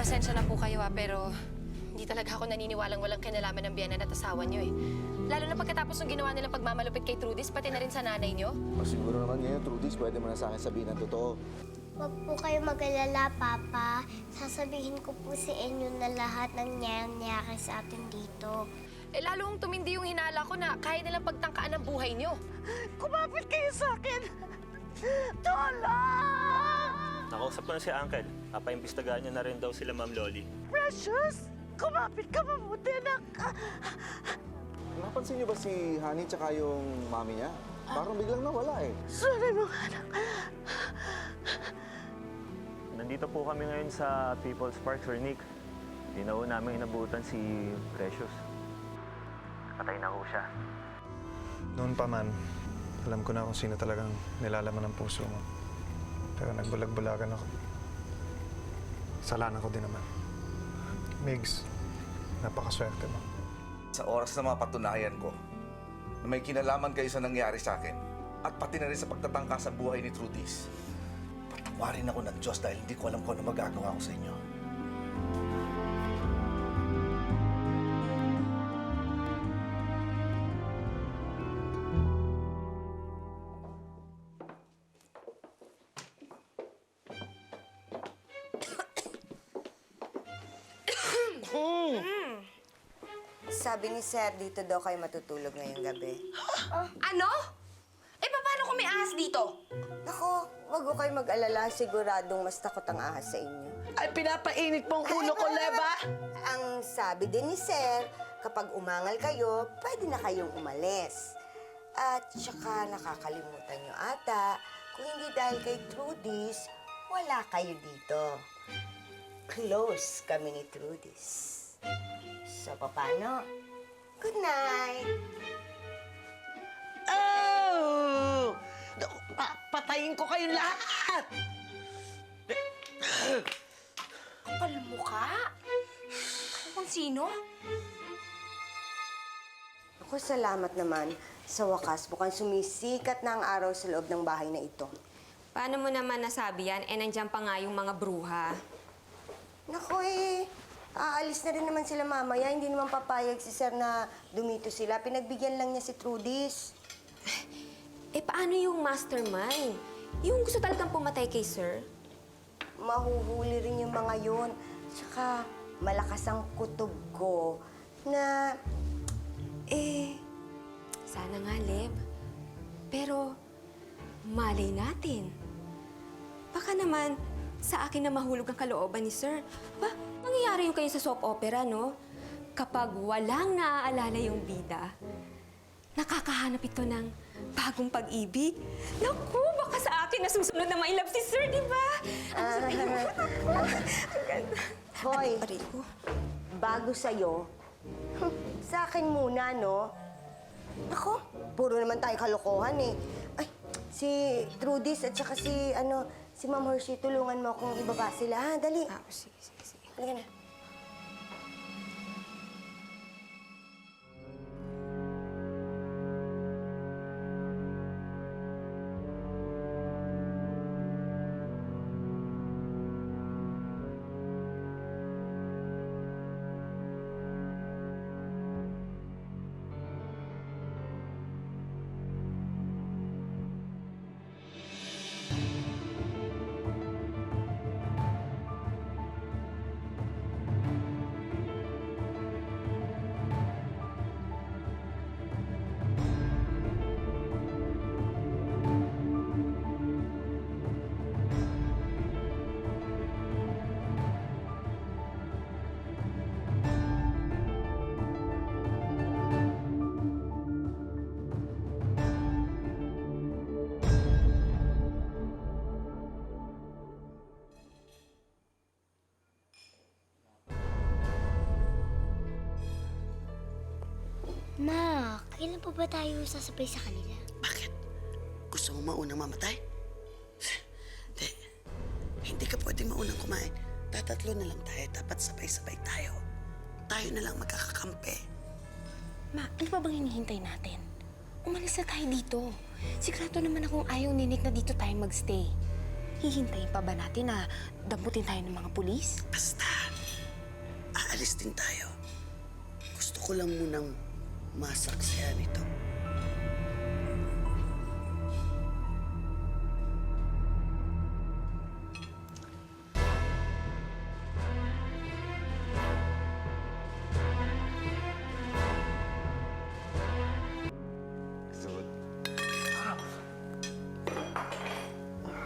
Pasensya na po kayo pero hindi talaga ako naniniwalang walang kinalaman ng biyanan at asawa niyo eh. Lalo na pagkatapos ng ginawa nilang pagmamalupit kay Trudis, pati na rin sa nanay niyo. Siguro naman ngayon, Trudis, pwede mo na sa akin sabihin ang totoo. Huwag po kayo mag-alala, Papa. Sasabihin ko po sa inyo na lahat ng nangyayari sa atin dito. Eh lalong tumindi yung hinala ko na kaya nilang pagtangkaan ang buhay niyo. Kumapit kayo sa akin! Tulong! Nakausap ko na si Uncle. Papaimbestigahan niya na rin daw sila, Ma'am Loli. Precious! Kumapit ka mabuti, anak! Napansin niyo ba si Honey tsaka yung mami niya? Parang biglang nawala eh. Sorry mga anak. Nandito po kami ngayon sa People's Park, Sir Nick. Di na ho namin inabutan si Precious. Patay na ho siya. Noon pa man, alam ko na kung sino talagang nilalaman ng puso mo. Pero nagbulag-bulagan ako. Salanan ko din naman. Migs, napakaswerte mo. Sa oras na mapatunayan ko na may kinalaman kayo sa nangyari sa akin at pati na rin sa pagtatangka sa buhay ni Trudis, patawarin ako ng Diyos dahil hindi ko alam kung ano magagawa ko sa inyo. Sabi ni Sir, dito daw kayo matutulog ngayong gabi. Ano? Eh paano kung may ahas dito? Nako, wag ko kayo mag-alala. Siguradong mas takot ang ahas sa inyo. Ay, pinapainit pong ulo ko, Leba! Ang sabi din ni Sir, kapag umangal kayo, pwede na kayong umalis. At saka nakakalimutan nyo ata, kung hindi dahil kay Trudis, wala kayo dito. Close kami ni Trudis. So, paano? Good night! Oh! Patayin ko kayong lahat! Kapal mukha? Kung sino? Ako, salamat naman. Sa wakas, mukhang sumisikat na ang araw sa loob ng bahay na ito. Paano mo naman nasabi yan? Eh, nandiyan pa nga yung mga bruha. Naku aalis na rin naman sila mamaya. Hindi naman papayag si Sir na dumito sila. Pinagbigyan lang niya si Trudis. Eh, paano yung mastermind? Yung gusto talagang pumatay kay Sir? Mahuhuli rin yung mga yun. Tsaka, malakas ang kutob ko na, Sana nga, Leb. Pero, malay natin. Baka naman, sa akin na mahulog ang kalooban ni Sir. Ba, nangyayari yung kayo sa soap opera, no? Kapag walang naaalala yung bida, nakakahanap ito ng bagong pag-ibig. Naku, baka sa akin na susunod na mailove si Sir, di ba? Ano sa tingin mo? Hoy, Aray ko. bago sa'yo, sa akin muna, no? Ako, puro naman tayo kalokohan eh. Ay, si Trudis at saka si Ma'am Hershey, tulungan mo akong ibaba sila, ha? Dali. Sige. Halika na. Ma, kailan pa ba tayo sasabay sa kanila? Bakit? Gusto mo maunang mamatay? Hindi ka pwedeng maunang kumain. Tatatlo na lang tayo. Dapat sabay-sabay tayo. Tayo na lang magkakakampi. Ma, ano pa bang hinihintay natin? Umalis na tayo dito. Sigurado naman akong ayaw ni Nick na dito tayo magstay. Hihintayin pa ba natin na damputin tayo ng mga pulis? Basta, aalis din tayo. Gusto ko lang munang masaksihan ito.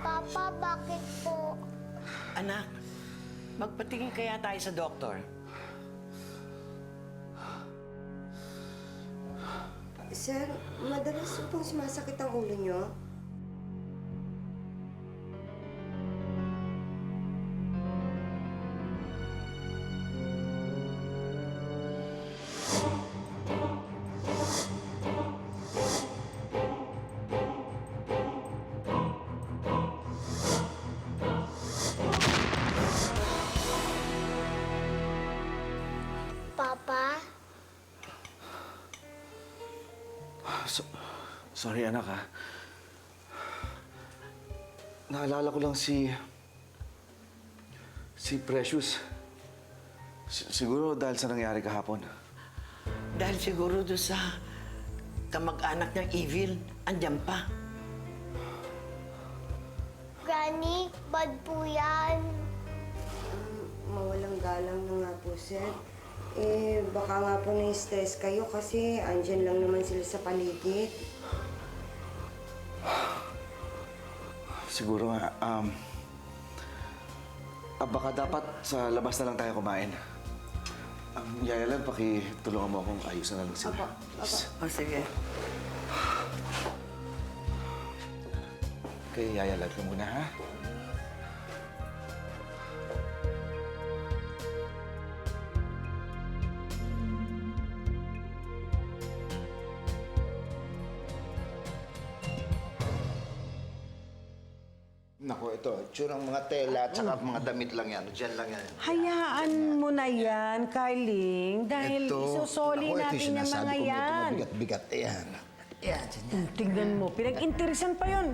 Papa, bakit po? Anak, magpatingin kaya tayo sa doktor. Sir, madalas pong sumasakit ang ulo niyo? Papa? Sorry, anak, ha. Naalala ko lang si Precious. Siguro dahil sa nangyari kahapon. Dahil siguro doon sa kamag-anak niyang evil, andyan pa. Granny, bad po yan. Mawalang galang na nga po, sir. Eh, baka nga po na-stress kayo kasi andyan lang naman sila sa paligid. Siguro nga, baka dapat sa labas na lang tayo kumain. Yaya lang, pakitulungan mo akong ayusan na lang sila. Please. O sige. Okay, Yaya lang ka muna, ha? Nako, ito. Tsurang mga tela at saka mga damit lang yan. Diyan lang yan. Hayaan mo na yan, Carling. Dahil isusoli natin yung mga yan. Mabigat-bigat. Ayan. Yan, yan. Tingnan mo, pinag-interesan pa yun.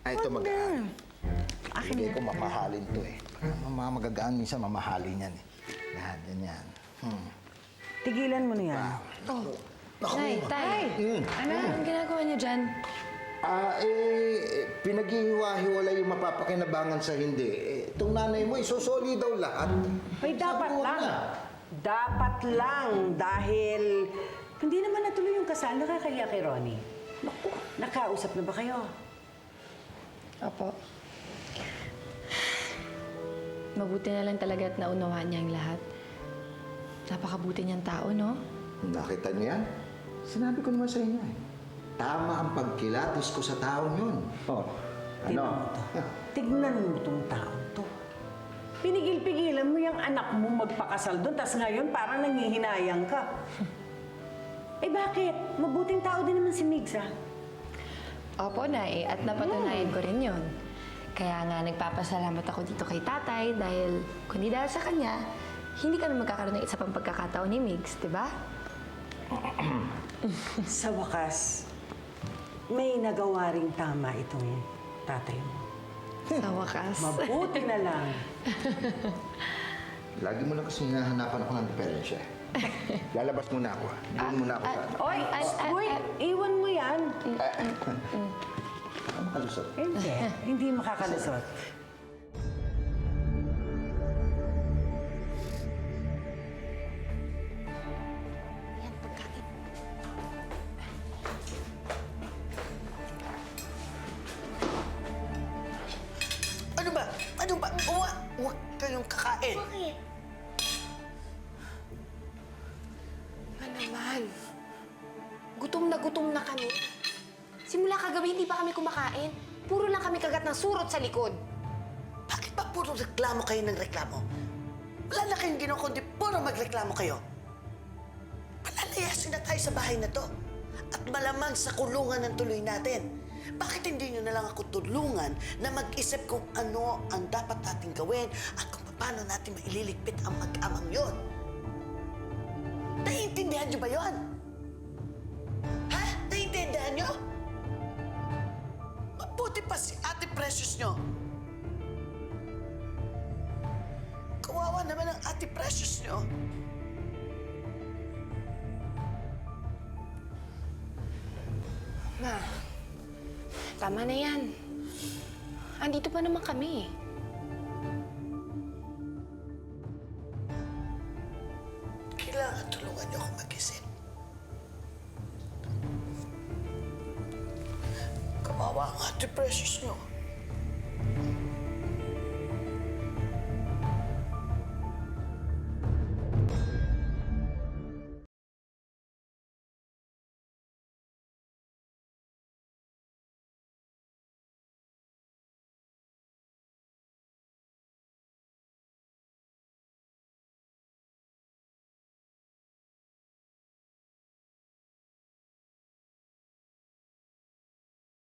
Ay, ito magaan. Hindi ko mamahalin to eh. Mga magagaan minsan mamahalin yan eh. Yan, yan. Tigilan mo na yan. Nay, Tay. Ano ang ginagawa niyo dyan? Pinaghihiwa-hiwala yung mapapakinabangan sa hindi. Itong nanay mo, isusoli daw lahat. Ay, dapat Sabuhan lang. na. Dapat lang dahil hindi naman natuloy yung kasal. Nakakaya kay Ronnie. Naku, nakausap na ba kayo? Opo. Mabuti na lang talaga at naunawaan niya ang lahat. Napakabuti niyang tao, no? Nakita niyo yan? Sinabi ko naman sa inyo eh. Tama ang pagkilatis ko sa taong yun. Oh, Tignan mo to. Tignan mo tong taong to. Pinigil-pigilan mo yung anak mo magpakasal doon, tas ngayon parang nanghihinayang ka. Eh bakit? Mabuting tao din naman si Migs, ah. Opo, Nay. At napatunayan ko rin yun. Kaya nga nagpapasalamat ako dito kay Tatay dahil kundi dahil sa kanya, hindi kami magkakaroon ng isa pang pagkakataon ni Migs, di ba? Sa wakas, may nagawa ring tama itong tatay mo. Sa wakas. Mabuti na lang. Lagi mo lang kasi hinahanapan ako ng diferensya. Lalabas muna ako. Doon muna ako sa... Uy, iwan mo yan. Baka makalusot. Hindi, hindi makakalusot. Ano ba? Ano ba? Huwag kayong kakain. Bakit? naman? Gutom na kami. Simula kagabi, hindi pa kami kumakain. Puro lang kami kagat ng surot sa likod. Bakit ba puro reklamo kayo ng reklamo? Wala na kayong ginawa kundi puro magreklamo kayo. Palalayasin na tayo sa bahay na to. At malamang sa kulungan ng tuloy natin. Bakit hindi nyo na lang ako tulungan na mag-isip kung ano ang dapat natin gawin at kung paano natin maililigpit ang mag-amang yon? Naiintindihan nyo ba yon? Ha? Naiintindihan nyo? Mabuti pa si Ate Precious nyo. Kawawa naman ang Ate Precious nyo. Ma, tama na yan. Andito pa naman kami. Kailangan tulungan niyo ako mag-isip. Kawawa ang Ate Precious nyo.